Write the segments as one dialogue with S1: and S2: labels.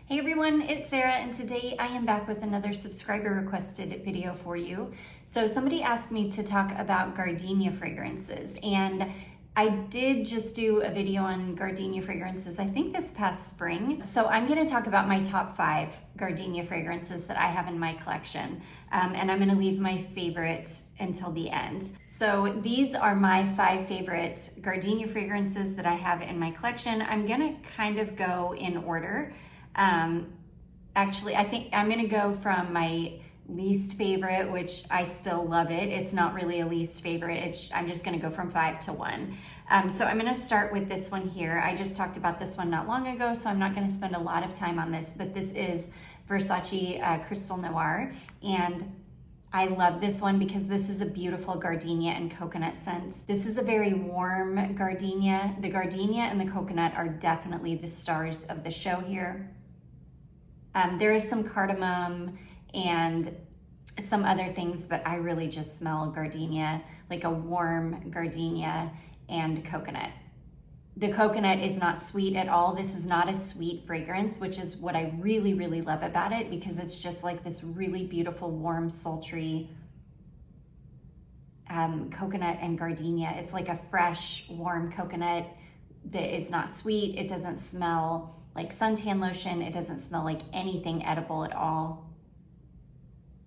S1: Hey everyone, it's Sarah, and today I am back with another subscriber requested video for you. So somebody asked me to talk about gardenia fragrances, and I did just do a video on gardenia fragrances, I think this past spring. So I'm gonna talk about my top 5 gardenia fragrances that I have in my collection. And I'm gonna leave my favorite until the end. So these are my 5 favorite gardenia fragrances that I have in my collection. I'm gonna kind of go in order. Actually, I think I'm gonna go from my least favorite, which I still love it. It's not really a least favorite. I'm just gonna go from 5 to 1. So I'm gonna start with this one here. I just talked about this one not long ago, so I'm not gonna spend a lot of time on this, but this is Versace Crystal Noir. And I love this one because this is a beautiful gardenia and coconut scent. This is a very warm gardenia. The gardenia and the coconut are definitely the stars of the show here. There is some cardamom and some other things, but I really just smell gardenia, like a warm gardenia and coconut. The coconut is not sweet at all. This is not a sweet fragrance, which is what I really, really love about it, because it's just like this really beautiful, warm, sultry coconut and gardenia. It's like a fresh, warm coconut that is not sweet. It doesn't smell like suntan lotion. It doesn't smell like anything edible at all.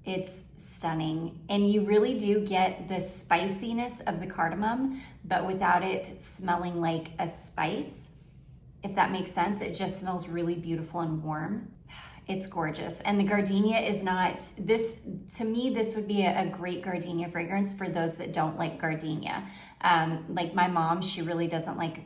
S1: It's stunning. And you really do get the spiciness of the cardamom, but without it smelling like a spice, if that makes sense. It just smells really beautiful and warm. It's gorgeous. And the gardenia is not, to me, this would be a great gardenia fragrance for those that don't like gardenia. Like my mom, she really doesn't like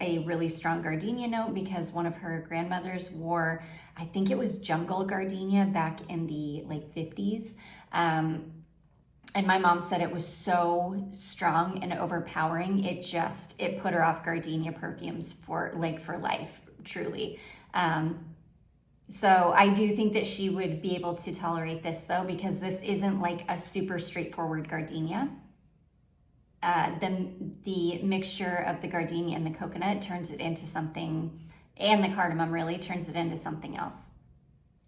S1: a really strong gardenia note because one of her grandmothers wore, I think it was jungle gardenia back in the like 50s. And my mom said it was so strong and overpowering. It put her off Gardenia Perfumes for life, truly. So I do think that she would be able to tolerate this though, because this isn't like a super straightforward gardenia. The mixture of the gardenia and the coconut turns it into something, and the cardamom really turns it into something else.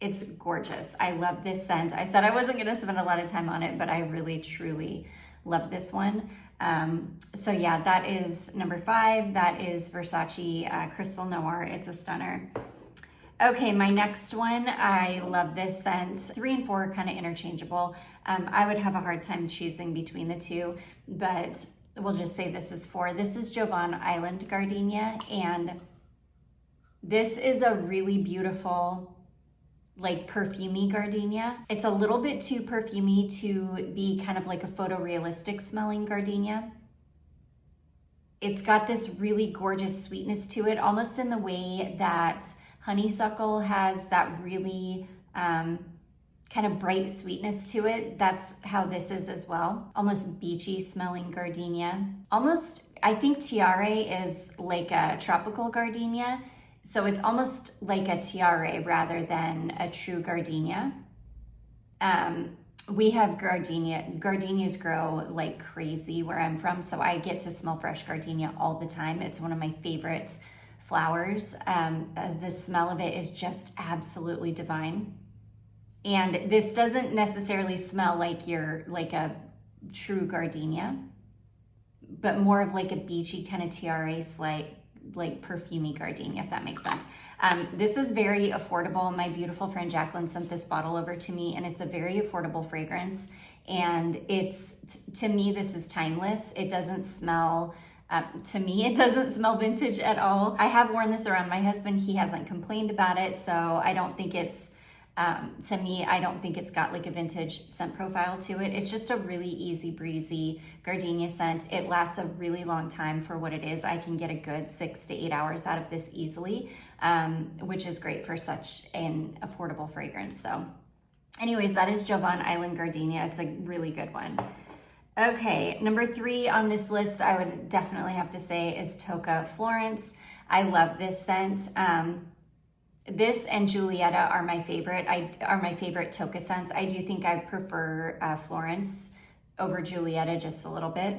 S1: It's gorgeous. I love this scent. I said I wasn't gonna spend a lot of time on it, but I really, truly love this one. So yeah, that is number 5. That is Versace Crystal Noir. It's a stunner. Okay, my next one, I love this scent. 3 and 4 are kind of interchangeable. I would have a hard time choosing between the two, but we'll just say this is 4. This is Jovan Island Gardenia, and this is a really beautiful, like perfumey gardenia. It's a little bit too perfumey to be kind of like a photorealistic smelling gardenia. It's got this really gorgeous sweetness to it, almost in the way that honeysuckle has that really kind of bright sweetness to it. That's how this is as well. Almost beachy smelling gardenia. Almost, I think tiare is like a tropical gardenia. So it's almost like a tiare rather than a true gardenia. We have gardenias grow like crazy where I'm from, so I get to smell fresh gardenia all the time. It's one of my favorite flowers. The smell of it is just absolutely divine. And this doesn't necessarily smell like a true gardenia, but more of like a beachy kind of tiare, like perfumey gardenia, if that makes sense. This is very affordable. My beautiful friend Jacqueline sent this bottle over to me, and it's a very affordable fragrance. And to me, this is timeless. It doesn't smell, to me, it doesn't smell vintage at all. I have worn this around my husband. He hasn't complained about it, so I don't think it's, to me, I don't think it's got like a vintage scent profile to it. It's just a really easy breezy gardenia scent. It lasts a really long time for what it is. I can get a good 6 to 8 hours out of this easily, which is great for such an affordable fragrance. So anyways, that is Jovan Island Gardenia. It's a really good one. Okay, number 3 on this list, I would definitely have to say, is Toka Florence. I love this scent. This and Giulietta are my favorite. Are my favorite Toka scents. I do think I prefer Florence over Giulietta just a little bit,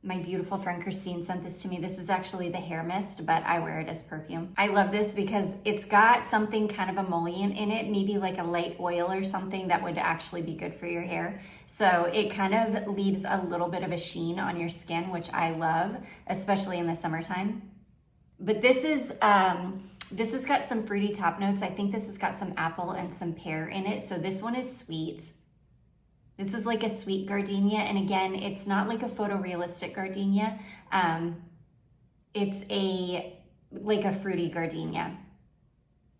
S1: My beautiful friend Christine sent this to me. This is actually the hair mist, but I wear it as perfume. I love this because it's got something kind of emollient in it, maybe like a light oil or something that would actually be good for your hair. So it kind of leaves a little bit of a sheen on your skin, which I love, especially in the summertime. But this has got some fruity top notes. I think this has got some apple and some pear in it. So this one is sweet. This is like a sweet gardenia, and again, it's not like a photorealistic gardenia. It's like a fruity gardenia.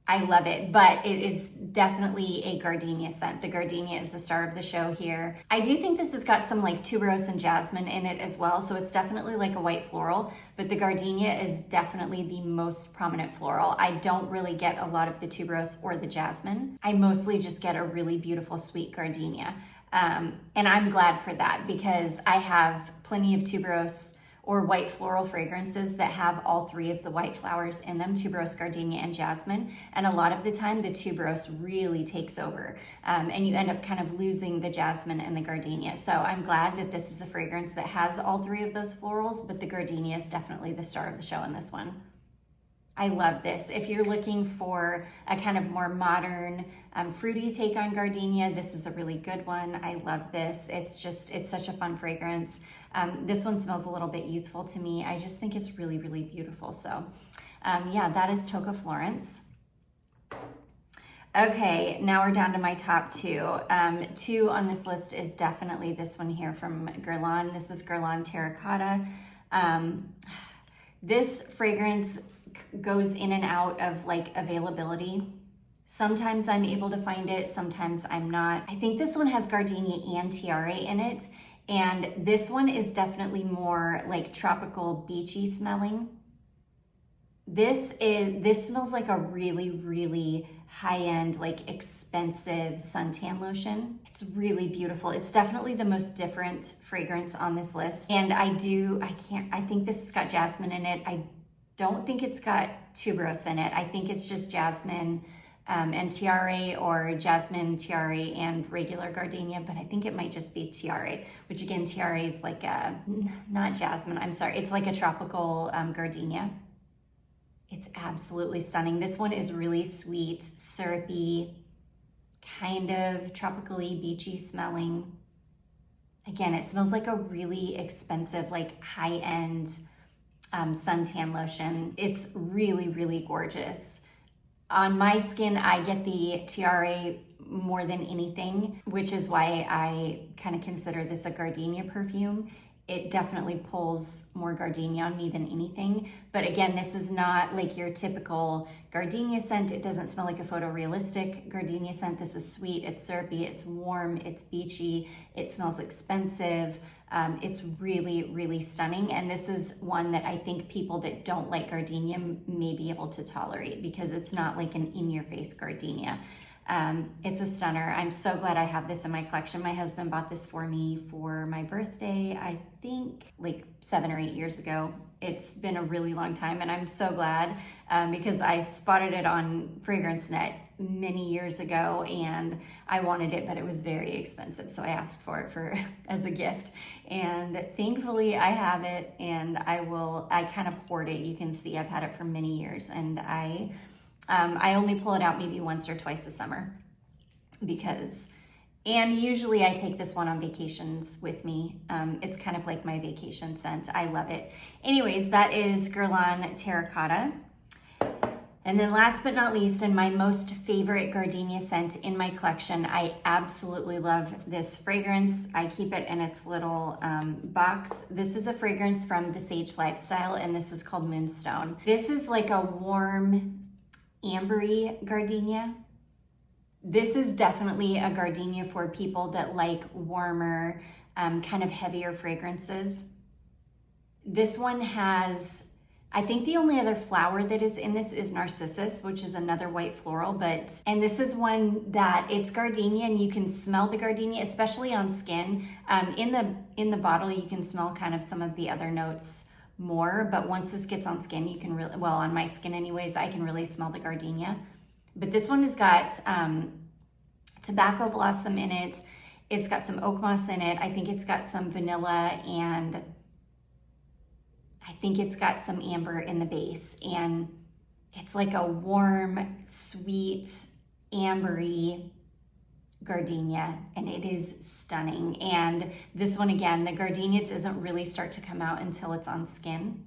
S1: I love it, but it is definitely a gardenia scent. The gardenia is the star of the show here. I do think this has got some like tuberose and jasmine in it as well, so it's definitely like a white floral, but the gardenia is definitely the most prominent floral. I don't really get a lot of the tuberose or the jasmine. I mostly just get a really beautiful sweet gardenia. And I'm glad for that because I have plenty of tuberose or white floral fragrances that have all three of the white flowers in them, tuberose, gardenia, and jasmine. And a lot of the time the tuberose really takes over and you end up kind of losing the jasmine and the gardenia. So I'm glad that this is a fragrance that has all three of those florals, but the gardenia is definitely the star of the show in this one. I love this. If you're looking for a kind of more modern, fruity take on gardenia, this is a really good one. I love this. It's such a fun fragrance. This one smells a little bit youthful to me. I just think it's really, really beautiful. So yeah, that is Toka Florence. Okay, now we're down to my top two. Two on this list is definitely this one here from Guerlain. This is Gerlain Terracotta. This fragrance goes in and out of like availability. Sometimes I'm able to find it, sometimes I'm not. I think this one has gardenia and tiare in it, and this one is definitely more like tropical beachy smelling. This smells like a really, really high-end, like expensive suntan lotion. It's really beautiful. It's definitely the most different fragrance on this list. And I think this has got jasmine in it. I don't think it's got tuberose in it. I think it's just jasmine and tiare, or jasmine, tiare, and regular gardenia, but I think it might just be tiare, which again, tiare is like not jasmine, I'm sorry. It's like a tropical gardenia. It's absolutely stunning. This one is really sweet, syrupy, kind of tropically beachy smelling. Again, it smells like a really expensive, like high-end suntan lotion. It's really, really gorgeous. On my skin, I get the tiare more than anything, which is why I kind of consider this a Gardenia perfume. It definitely pulls more gardenia on me than anything. But again, this is not like your typical gardenia scent. It doesn't smell like a photorealistic gardenia scent. This is sweet, it's syrupy, it's warm, it's beachy, it smells expensive. It's really, really stunning. And this is one that I think people that don't like gardenia may be able to tolerate because it's not like an in-your-face gardenia. It's a stunner. I'm so glad I have this in my collection. My husband bought this for me for my birthday, I think like 7 or 8 years ago. It's been a really long time, and I'm so glad because I spotted it on FragranceNet many years ago and I wanted it, but it was very expensive. So I asked for it as a gift, and thankfully I have it, and I kind of hoard it. You can see I've had it for many years, and I only pull it out maybe once or twice a summer and usually I take this one on vacations with me. It's kind of like my vacation scent. I love it. Anyways, that is Gerlain Terracotta. And then last but not least, and my most favorite gardenia scent in my collection, I absolutely love this fragrance. I keep it in its little box. This is a fragrance from the Sage Lifestyle, and this is called Moonstone. This is like a warm, ambery gardenia. This is definitely a gardenia for people that like warmer, kind of heavier fragrances. This one has, I think the only other flower that is in this is narcissus, which is another white floral, and this is one that it's gardenia, and you can smell the gardenia, especially on skin. In the bottle, you can smell kind of some of the other notes more, but once this gets on skin, you can really, well, on my skin anyways, I can really smell the gardenia. But this one has got tobacco blossom in it. It's got some oak moss in it. I think it's got some vanilla and I think it's got some amber in the base, and it's like a warm, sweet, ambery gardenia, and it is stunning. And this one, again, the gardenia doesn't really start to come out until it's on skin,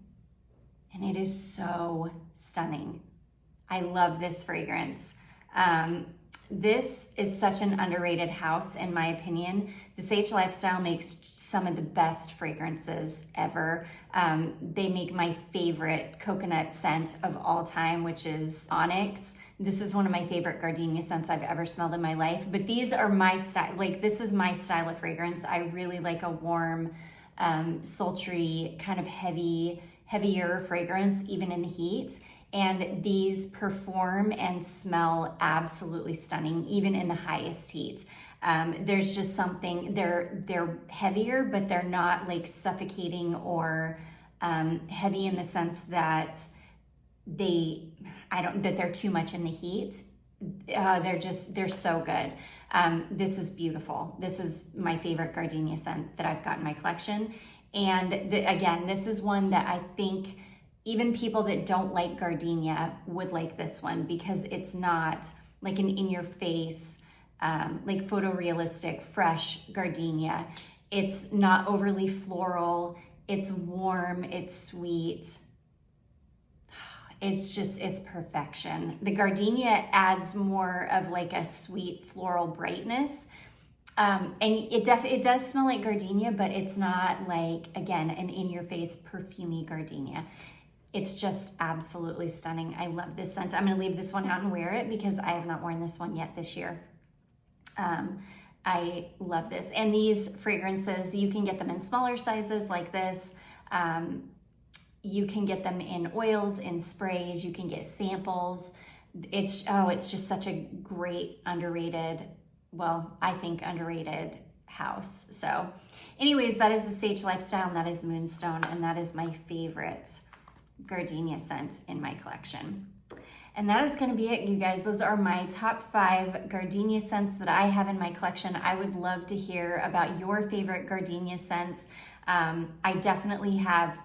S1: and it is so stunning. I love this fragrance. This is such an underrated house, in my opinion. The Sage Lifestyle makes some of the best fragrances ever. They make my favorite coconut scent of all time, which is Onyx. This is one of my favorite gardenia scents I've ever smelled in my life, but these are my style. Like, this is my style of fragrance. I really like a warm, sultry, kind of heavier fragrance, even in the heat. And these perform and smell absolutely stunning, even in the highest heat. There's just something, they're heavier, but they're not like suffocating or heavy in the sense that that they're too much in the heat. They're so good. This is beautiful. This is my favorite gardenia scent that I've got in my collection. And again, this is one that I think even people that don't like gardenia would like this one, because it's not like an in-your-face, like photorealistic, fresh gardenia. It's not overly floral. It's warm. It's sweet. It's perfection. The gardenia adds more of like a sweet floral brightness. And it does smell like gardenia, but it's not like, again, an in-your-face perfumey gardenia. It's just absolutely stunning. I love this scent. I'm gonna leave this one out and wear it because I have not worn this one yet this year. I love this. And these fragrances, you can get them in smaller sizes like this. You can get them in oils, in sprays, you can get samples. It's just such a great underrated, well, I think underrated house. So anyways, that is the Sage Lifestyle, and that is Moonstone, and that is my favorite gardenia scent in my collection. And that is going to be it, you guys. Those are my top 5 gardenia scents that I have in my collection. I would love to hear about your favorite gardenia scents. I definitely have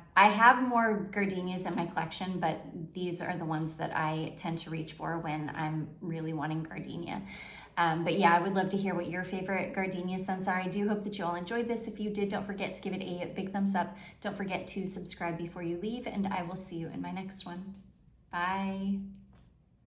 S1: more gardenias in my collection, but these are the ones that I tend to reach for when I'm really wanting gardenia. But yeah, I would love to hear what your favorite gardenia scents are. I do hope that you all enjoyed this. If you did, don't forget to give it a big thumbs up. Don't forget to subscribe before you leave, and I will see you in my next one. Bye.